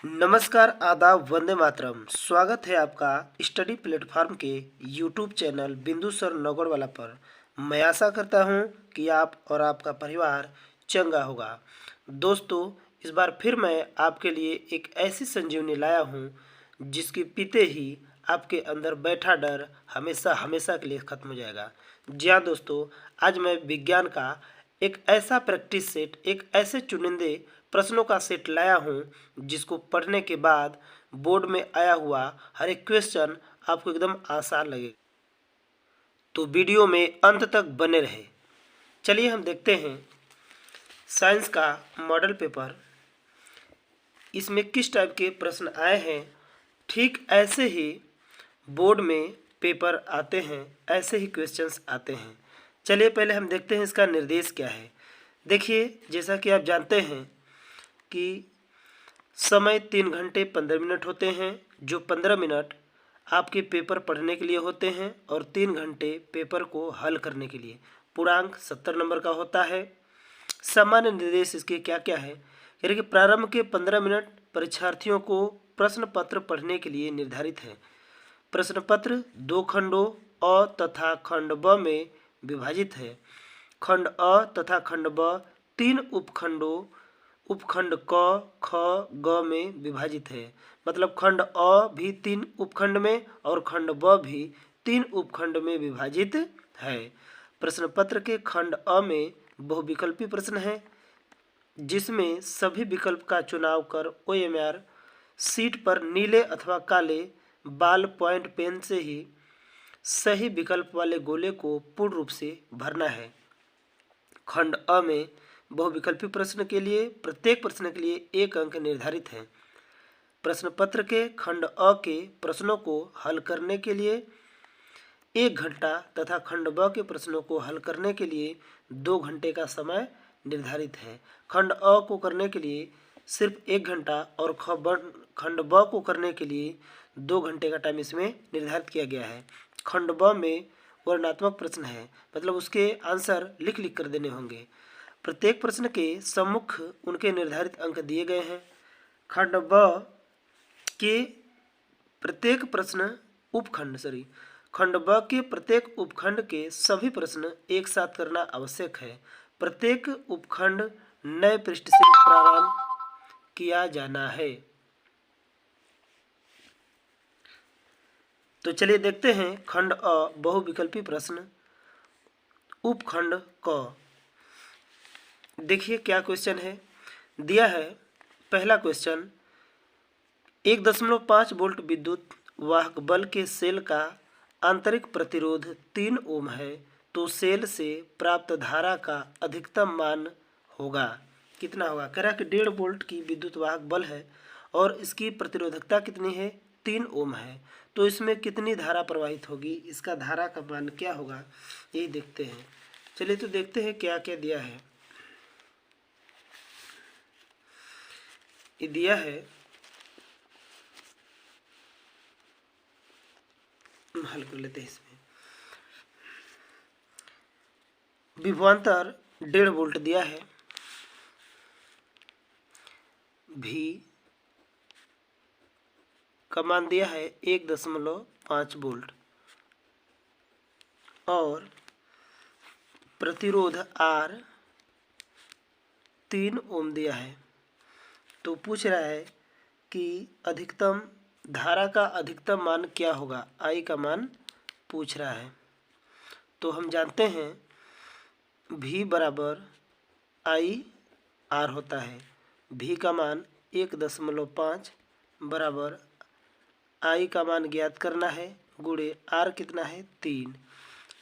नमस्कार, आदाब, वंदे मातरम। स्वागत है आपका स्टडी प्लेटफॉर्म के यूट्यूब चैनल बिंदु सर नगौड़वाला पर। मैं आशा करता हूं कि आप और आपका परिवार चंगा होगा। दोस्तों, इस बार फिर मैं आपके लिए एक ऐसी संजीवनी लाया हूं जिसके पीते ही आपके अंदर बैठा डर हमेशा हमेशा के लिए खत्म हो जाएगा। जी हाँ दोस्तों, आज मैं विज्ञान का एक ऐसा प्रैक्टिस सेट, एक ऐसे चुनिंदे प्रश्नों का सेट लाया हूं जिसको पढ़ने के बाद बोर्ड में आया हुआ हर एक क्वेश्चन आपको एकदम आसान लगेगा। तो वीडियो में अंत तक बने रहे। चलिए हम देखते हैं साइंस का मॉडल पेपर, इसमें किस टाइप के प्रश्न आए हैं। ठीक ऐसे ही बोर्ड में पेपर आते हैं, ऐसे ही क्वेश्चंस आते हैं। चलिए पहले हम देखते हैं इसका निर्देश क्या है। देखिए, जैसा कि आप जानते हैं कि समय 3 घंटे 15 मिनट होते हैं, जो 15 मिनट आपके पेपर पढ़ने के लिए होते हैं और 3 घंटे पेपर को हल करने के लिए। पूर्णांक 70 नंबर का होता है। सामान्य निर्देश इसके क्या क्या है, यानी कि प्रारंभ के 15 मिनट परीक्षार्थियों को प्रश्न पत्र पढ़ने के लिए निर्धारित है। प्रश्न पत्र 2 खंडों अ तथा खंड ब में विभाजित है। खंड अ तथा खंड ब 3 उपखंडों उपखंड क ख ग में विभाजित है। मतलब खंड अ भी 3 उपखंड में और खंड ब भी 3 उपखंड में विभाजित है। प्रश्न पत्र के खंड अ में बहुविकल्पी प्रश्न है, जिसमें सभी विकल्प का चुनाव कर OMR सीट पर नीले अथवा काले बाल पॉइंट पेन से ही सही विकल्प वाले गोले को पूर्ण रूप से भरना है। खंड अ में बहुविकल्पी प्रश्न के लिए प्रत्येक प्रश्न के लिए 1 अंक निर्धारित है। प्रश्न पत्र के खंड अ के प्रश्नों को हल करने के लिए 1 घंटा तथा खंड ब के प्रश्नों को हल करने के लिए 2 घंटे का समय निर्धारित है। खंड अ को करने के लिए सिर्फ 1 घंटा और खंड ब को करने के लिए 2 घंटे का टाइम इसमें निर्धारित किया गया है। खंड ब में वर्णनात्मक प्रश्न है, मतलब उसके आंसर लिख लिख कर देने होंगे। प्रत्येक प्रश्न के सम्मुख उनके निर्धारित अंक दिए गए हैं। खंड ब के प्रत्येक प्रश्न खंड ब के प्रत्येक उपखंड के सभी प्रश्न एक साथ करना आवश्यक है। प्रत्येक उपखंड नए पृष्ठ से प्रारंभ किया जाना है। तो चलिए देखते हैं खंड अ बहुविकल्पी प्रश्न उपखंड क। देखिए क्या क्वेश्चन है दिया है। पहला क्वेश्चन, 1.5 वोल्ट विद्युत वाहक बल के सेल का आंतरिक प्रतिरोध 3 ओम है, तो सेल से प्राप्त धारा का अधिकतम मान होगा। कितना होगा? कह रहा है कि 1.5 वोल्ट की विद्युत वाहक बल है और इसकी प्रतिरोधकता कितनी है? 3 ओम है। तो इसमें कितनी धारा प्रवाहित होगी, इसका धारा का मान क्या होगा, यही देखते हैं। चलिए तो देखते हैं क्या क्या दिया है। ये दिया है, हल कर लेते हैं। इसमें विभवांतर 1.5 वोल्ट दिया है, भी का मान दिया है 1.5 वोल्ट और प्रतिरोध R 3 ओम दिया है। तो पूछ रहा है कि अधिकतम धारा का अधिकतम मान क्या होगा, I का मान पूछ रहा है। तो हम जानते हैं V बराबर I R होता है। V का मान 1.5 बराबर I का मान ज्ञात करना है, गुणे R कितना है? 3।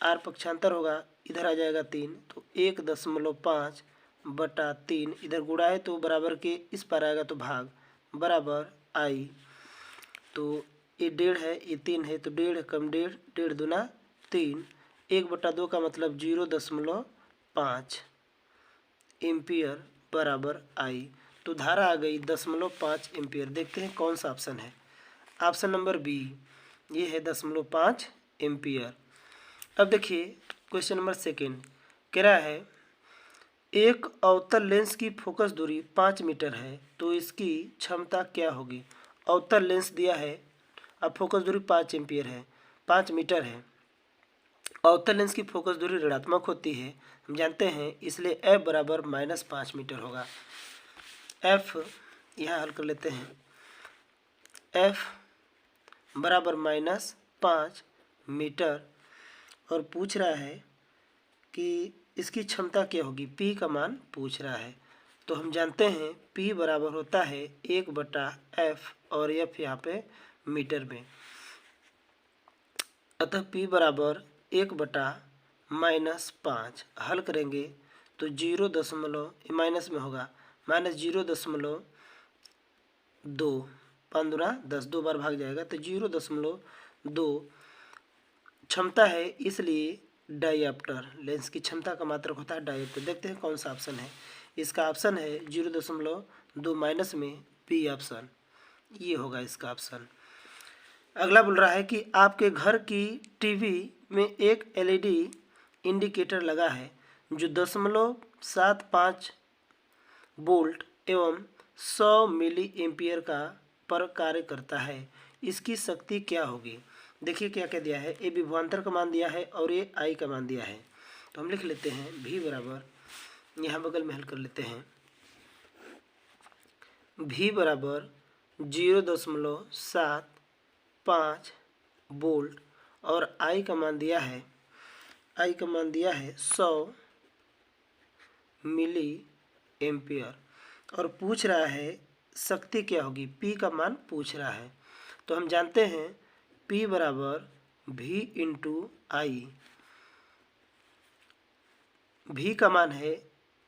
R पक्षांतर होगा, इधर आ जाएगा 3, तो 1.5 बटा 3 इधर गुणा है तो बराबर के इस पर आएगा तो भाग बराबर I। तो ये 1.5 है, ये 3 है, तो 1.5 कम 1.5, 1.5 दूना 3, 1/2 का मतलब 0.5 एम्पियर बराबर I। तो धारा आ गई 0.5 एम्पियर। देखते हैं कौन सा ऑप्शन है। ऑप्शन नंबर बी, ये है 0.5 एम्पियर। अब देखिए क्वेश्चन नंबर सेकेंड, कह रहा है एक अवतल लेंस की फोकस दूरी 5 मीटर है तो इसकी क्षमता क्या होगी। अवतल लेंस दिया है, अब फोकस दूरी 5 एम्पियर है, 5 मीटर है। अवतल लेंस की फोकस दूरी ऋणात्मक होती है, हम जानते हैं, इसलिए f बराबर -5 मीटर होगा। f यहाँ हल कर लेते हैं, f बराबर -5 मीटर और पूछ रहा है कि इसकी क्षमता क्या होगी, p का मान पूछ रहा है। तो हम जानते हैं p बराबर होता है 1/f और f यहाँ पे मीटर में, अतः p बराबर 1/-5 हल करेंगे तो 0 माइनस में होगा, -0.2, 5 दूना 10, 2 बार भाग जाएगा तो 0.2 क्षमता है, इसलिए डायऑप्टर लेंस की क्षमता का मात्रक होता है डायऑप्टर। देखते हैं कौन सा ऑप्शन है। इसका ऑप्शन है 0.2 माइनस में बी ऑप्शन, ये होगा इसका ऑप्शन। अगला बोल रहा है कि आपके घर की टीवी में एक एलईडी इंडिकेटर लगा है जो 0.75 वोल्ट एवं 100 मिली एम्पियर का पर कार्य करता है, इसकी शक्ति क्या होगी। देखिए क्या क्या दिया है, ए विभवांतर का मान दिया है और ये आई का मान दिया है। तो हम लिख लेते हैं v बराबर, यहाँ बगल में हल कर लेते हैं, v बराबर 0.75 वोल्ट और आई का मान दिया है, 100 मिली एम्पियर और पूछ रहा है शक्ति क्या होगी, p का मान पूछ रहा है। तो हम जानते हैं p बराबर v इंटू आई, v का मान है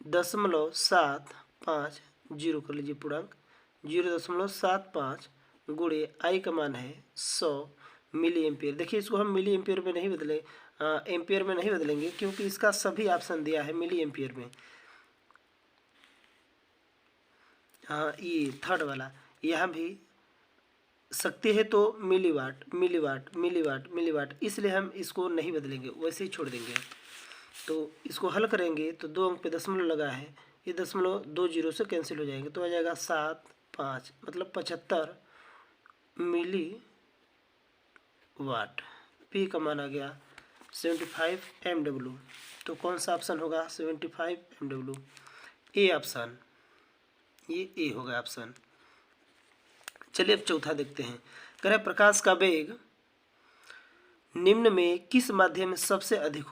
0.75, जीरो कर लीजिए पूर्णांक, 0.75 गुणे आई का मान है 100 मिली एम्पियर। देखिए इसको हम मिली एम्पियर में नहीं बदले, एम्पियर में नहीं बदलेंगे क्योंकि इसका सभी ऑप्शन दिया है मिली एम्पियर में। हाँ ये थर्ड वाला, यहाँ भी शक्ति है तो मिलीवाट मिलीवाट मिलीवाट मिलीवाट, इसलिए हम इसको नहीं बदलेंगे, वैसे ही छोड़ देंगे। तो इसको हल करेंगे तो 2 अंक पे दशमलव लगा है, ये दशमलव 2 जीरो से कैंसिल हो जाएंगे तो आ जाएगा 7/5 मतलब 75 मिली वाट। पी का मान आ गया 75 MW। तो कौन सा ऑप्शन होगा 75 MW, ए ऑप्शन, ये ए होगा ऑप्शन। चलिए अब चौथा देखते हैं। कह रहे प्रकाश का वेग निम्न में किस माध्यम में सबसे अधिक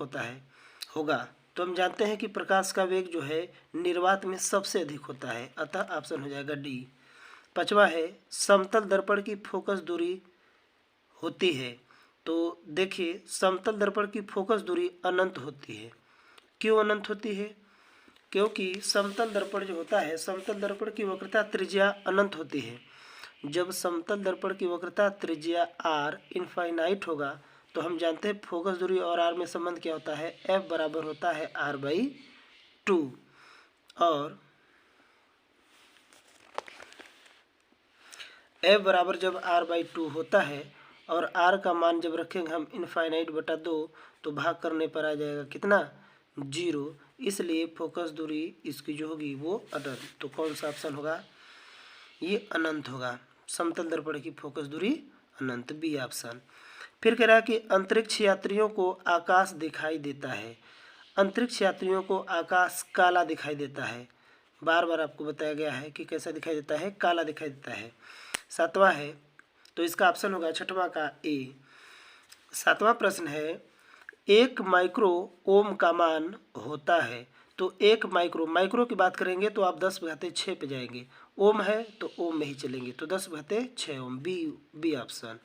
होगा। तो हम जानते हैं कि प्रकाश का वेग जो है निर्वात में सबसे अधिक होता है, अतः ऑप्शन हो जाएगा डी। पांचवा है समतल दर्पण की फोकस दूरी होती है। तो देखिए समतल दर्पण की फोकस दूरी अनंत होती है। क्यों अनंत होती है, क्योंकि समतल दर्पण जो होता है, समतल दर्पण की वक्रता त्रिज्या अनंत होती है। जब समतल दर्पण की वक्रता त्रिज्या r इनफाइनाइट होगा तो हम जानते हैं फोकस दूरी और r में संबंध क्या होता है, f बराबर होता है r/2 और f बराबर जब r/2 होता है और r का मान जब रखेंगे हम इनफाइनाइट बटा 2 तो भाग करने पर आ जाएगा कितना 0, इसलिए फोकस दूरी इसकी जो होगी वो अनंत। तो कौन सा ऑप्शन होगा, ये अनंत होगा, समतल दर्पण की फोकस दूरी अनंत, बी ऑप्शन। फिर कह रहा है कि अंतरिक्ष यात्रियों को आकाश दिखाई देता है। अंतरिक्ष यात्रियों को आकाश काला दिखाई देता है, बार बार आपको बताया गया है कि कैसा दिखाई देता है, काला दिखाई देता है। सातवां है तो इसका ऑप्शन होगा छठवां का ए। सातवां प्रश्न है 1 माइक्रो ओम का मान होता है। तो 1 माइक्रो की बात करेंगे तो आप 10/6 पे जाएंगे, ओम है तो ओम में ही चलेंगे, तो 10/6 ओम, बी ऑप्शन।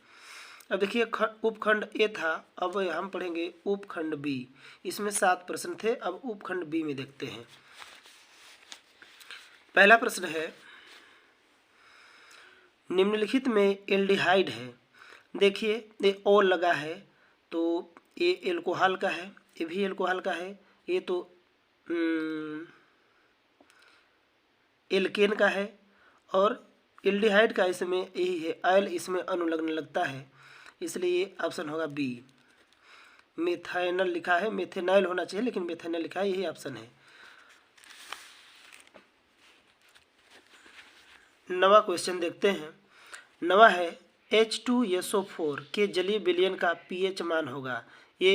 अब देखिए उपखंड ए था, अब हम पढ़ेंगे उपखंड बी। इसमें 7 प्रश्न थे, अब उपखंड बी में देखते हैं। पहला प्रश्न है निम्नलिखित में एल्डिहाइड है। देखिए ये ओ लगा है तो ये एल्कोहल का है, ये भी एल्कोहल का है, ये तो एल्केन का है और एल्डिहाइड का इसमें यही है, एल इसमें अनुलग्न लगता है, इसलिए ऑप्शन होगा बी। मेथाइनल लिखा है, मेथेनाइल होना चाहिए लेकिन मेथेनल लिखा है, यही ऑप्शन है। नवा क्वेश्चन देखते हैं। नवा है H2SO4 के जलीय विलयन का pH मान होगा। ये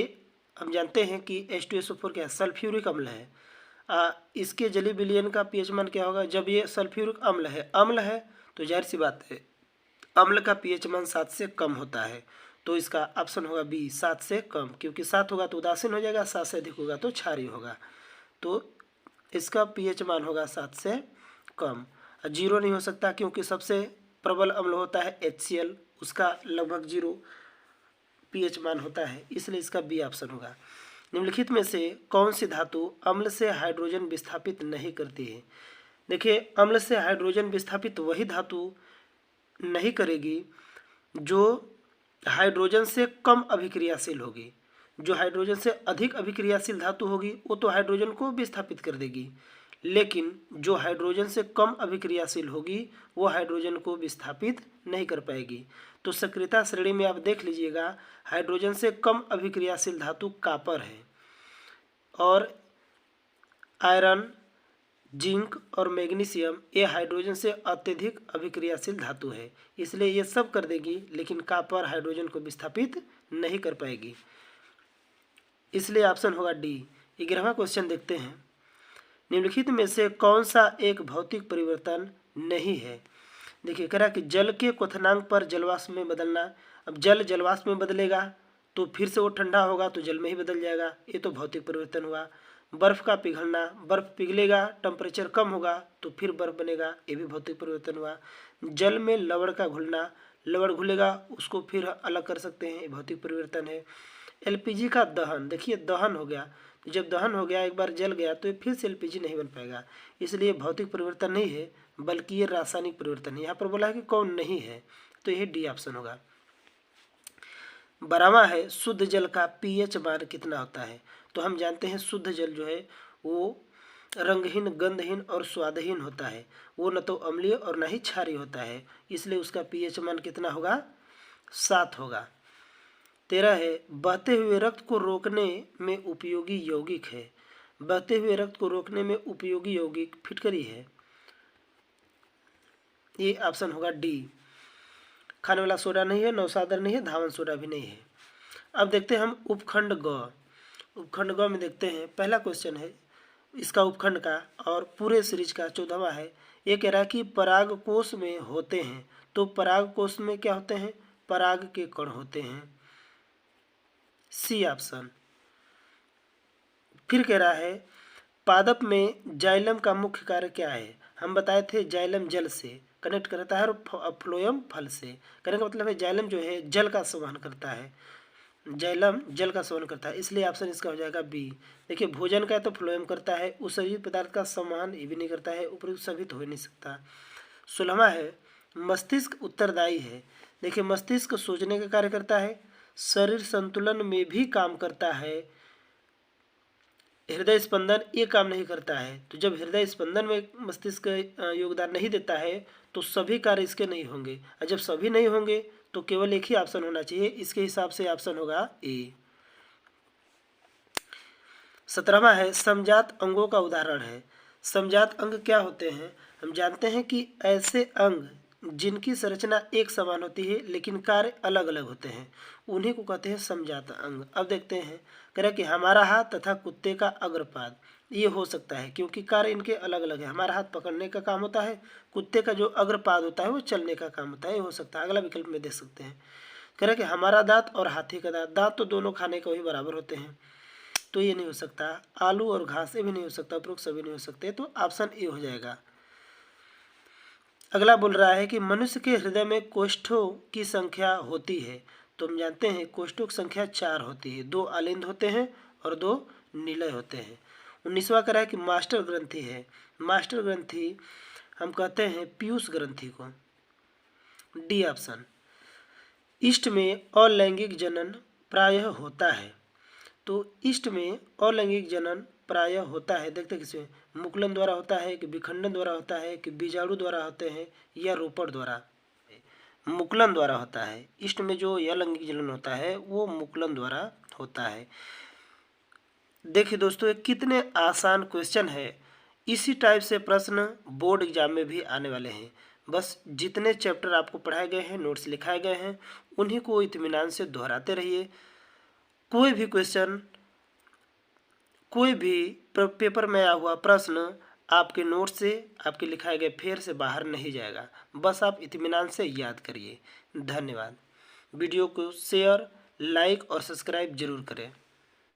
हम जानते हैं कि H2SO4 क्या है, सल्फ्यूरिक अम्ल है। इसके जलीय विलयन का pH मान क्या होगा? जब ये सल्फ्यूरिक अम्ल है तो जाहिर सी बात है अम्ल का pH मान 7 से कम होता है। तो इसका ऑप्शन होगा बी, 7 से कम, क्योंकि 7 होगा तो उदासीन हो जाएगा, 7 से अधिक होगा तो क्षारीय होगा। तो इसका pH मान होगा 7 से कम। 0 नहीं हो सकता क्योंकि सबसे प्रबल अम्ल होता है HCl, उसका लगभग 0 pH मान होता है, इसलिए इसका बी ऑप्शन होगा। निम्नलिखित में से कौन सी धातु अम्ल से हाइड्रोजन विस्थापित नहीं करती है? देखिए, अम्ल से हाइड्रोजन विस्थापित वही धातु नहीं करेगी जो हाइड्रोजन से कम अभिक्रियाशील होगी। जो हाइड्रोजन से अधिक अभिक्रियाशील धातु होगी वो तो हाइड्रोजन को विस्थापित कर देगी, लेकिन जो हाइड्रोजन से कम अभिक्रियाशील होगी वो हाइड्रोजन को विस्थापित नहीं कर पाएगी। तो सक्रियता श्रेणी में आप देख लीजिएगा, हाइड्रोजन से कम अभिक्रियाशील धातु कॉपर है, और आयरन, जिंक और मैग्नीशियम ये हाइड्रोजन से अत्यधिक अभिक्रियाशील धातु है, इसलिए ये सब कर देगी, लेकिन कॉपर हाइड्रोजन को विस्थापित नहीं कर पाएगी, इसलिए ऑप्शन होगा डी। 11वां क्वेश्चन देखते हैं। निम्नलिखित में से कौन सा एक भौतिक परिवर्तन नहीं है? देखिए, कह रहा कि जल के क्वथनांक पर जलवाष्प में बदलना। अब जल जलवाष्प में बदलेगा तो फिर से वो ठंडा होगा तो जल में ही बदल जाएगा, ये तो भौतिक परिवर्तन हुआ। बर्फ़ का पिघलना, बर्फ़ पिघलेगा, टेम्परेचर कम होगा तो फिर बर्फ़ बनेगा, ये भी भौतिक परिवर्तन हुआ। जल में लवण का घुलना, लवण घुलेगा उसको फिर अलग कर सकते हैं, ये भौतिक परिवर्तन है। एलपीजी का दहन, देखिए दहन हो गया, तो जब दहन हो गया, एक बार जल गया तो फिर से एलपीजी नहीं बन पाएगा, इसलिए भौतिक परिवर्तन नहीं है बल्कि ये रासायनिक परिवर्तन है। यहाँ पर बोला है कि कौन नहीं है, तो यह डी ऑप्शन होगा। 12वां है शुद्ध जल का pH मान कितना होता है? तो हम जानते हैं शुद्ध जल जो है वो रंगहीन, गंधहीन और स्वादहीन होता है, वो न तो अम्लीय और न ही क्षारीय होता है, इसलिए उसका pH मान कितना होगा? 7 होगा। 13 है बहते हुए रक्त को रोकने में उपयोगी यौगिक है। बहते हुए रक्त को रोकने में उपयोगी यौगिक फिटकरी है, ये ऑप्शन होगा डी। खाने वाला सोडा नहीं है, नौसादर नहीं है, धावन सोडा भी नहीं है। अब देखते हैं हम उपखंड ग। उपखंड ग में देखते हैं, पहला क्वेश्चन है इसका उपखंड का और पूरे सीरीज का 14वां है। ये कह रहा है कि पराग कोश में होते हैं, तो पराग कोश में क्या होते हैं? पराग के कण होते हैं, सी ऑप्शन। फिर कह रहा है पादप में जाइलम का मुख्य कार्य क्या है? हम बताए थे जाइलम जल से कनेक्ट करता है और फ्लोएम फल से। कहने का मतलब है जाइलम जो है जल का संवहन करता है, जाइलम जल का संवहन करता है, इसलिए ऑप्शन इसका हो जाएगा बी। देखिए, भोजन का तो फ्लोएम करता है, उत्सर्जित पदार्थ का संवहन ये भी नहीं करता है, उपयुक्त सभी तो हो नहीं सकता। 16वां है मस्तिष्क उत्तरदायी है। देखिए, मस्तिष्क सोचने का कार्य करता है, शरीर संतुलन में भी काम करता है, हृदय स्पंदन ये काम नहीं करता है। तो जब हृदय स्पंदन में मस्तिष्क योगदान नहीं देता है तो सभी कार्य इसके नहीं होंगे, और जब सभी नहीं होंगे तो केवल एक ही ऑप्शन होना चाहिए, इसके हिसाब से ऑप्शन होगा ए। 17वां है समजात अंगों का उदाहरण है। समजात अंग क्या होते हैं? हम जानते हैं कि ऐसे अंग जिनकी संरचना एक समान होती है लेकिन कार्य अलग अलग होते हैं, उन्हीं को कहते हैं समजात अंग। अब देखते हैं, कह रहा है कि हमारा हाथ तथा कुत्ते का अग्रपाद, ये हो सकता है क्योंकि कार्य इनके अलग अलग है। हमारा हाथ पकड़ने का काम होता है, कुत्ते का जो अग्रपाद होता है वो चलने का काम होता है, ये हो सकता है। अगला विकल्प में देख सकते हैं, कह रहा है कि हमारा दांत और हाथी का दांत, दांत तो दोनों खाने के वही बराबर होते हैं, तो ये नहीं हो सकता। आलू और घास ये भी नहीं हो सकता, उपरोक्त सभी नहीं हो सकते, तो ऑप्शन ए हो जाएगा। अगला बोल रहा है कि मनुष्य के हृदय में कोष्ठों की संख्या होती है, तो हम जानते हैं कोष्ठों की संख्या 4 होती है, 2 आलिंद होते हैं और 2 निलय होते हैं। 19वां कह रहा है कि मास्टर ग्रंथि है। मास्टर ग्रंथि हम कहते हैं पीयूष ग्रंथि को, डी ऑप्शन। ईस्ट में अलैंगिक जनन प्रायः होता है, तो ईस्ट में अलैंगिक जनन प्रायः होता है, देखते किसमें? मुकुलन द्वारा होता है कि विखंडन द्वारा होता है कि बीजाणु द्वारा होते हैं या रोपण द्वारा? मुकुलन द्वारा होता है। ईस्ट में जो अलैंगिक जनन होता है वो मुकुलन द्वारा होता है। देखिए दोस्तों, ये कितने आसान क्वेश्चन है, इसी टाइप से प्रश्न बोर्ड एग्जाम में भी आने वाले हैं। बस जितने चैप्टर आपको पढ़ाए गए हैं, नोट्स लिखाए गए हैं, उन्हीं को इत्मीनान से दोहराते रहिए। कोई भी क्वेश्चन, कोई भी पेपर में आया हुआ प्रश्न आपके नोट से, आपके लिखाए गए फेर से बाहर नहीं जाएगा। बस आप इत्मीनान से याद करिए। धन्यवाद। वीडियो को शेयर, लाइक और सब्सक्राइब जरूर करें।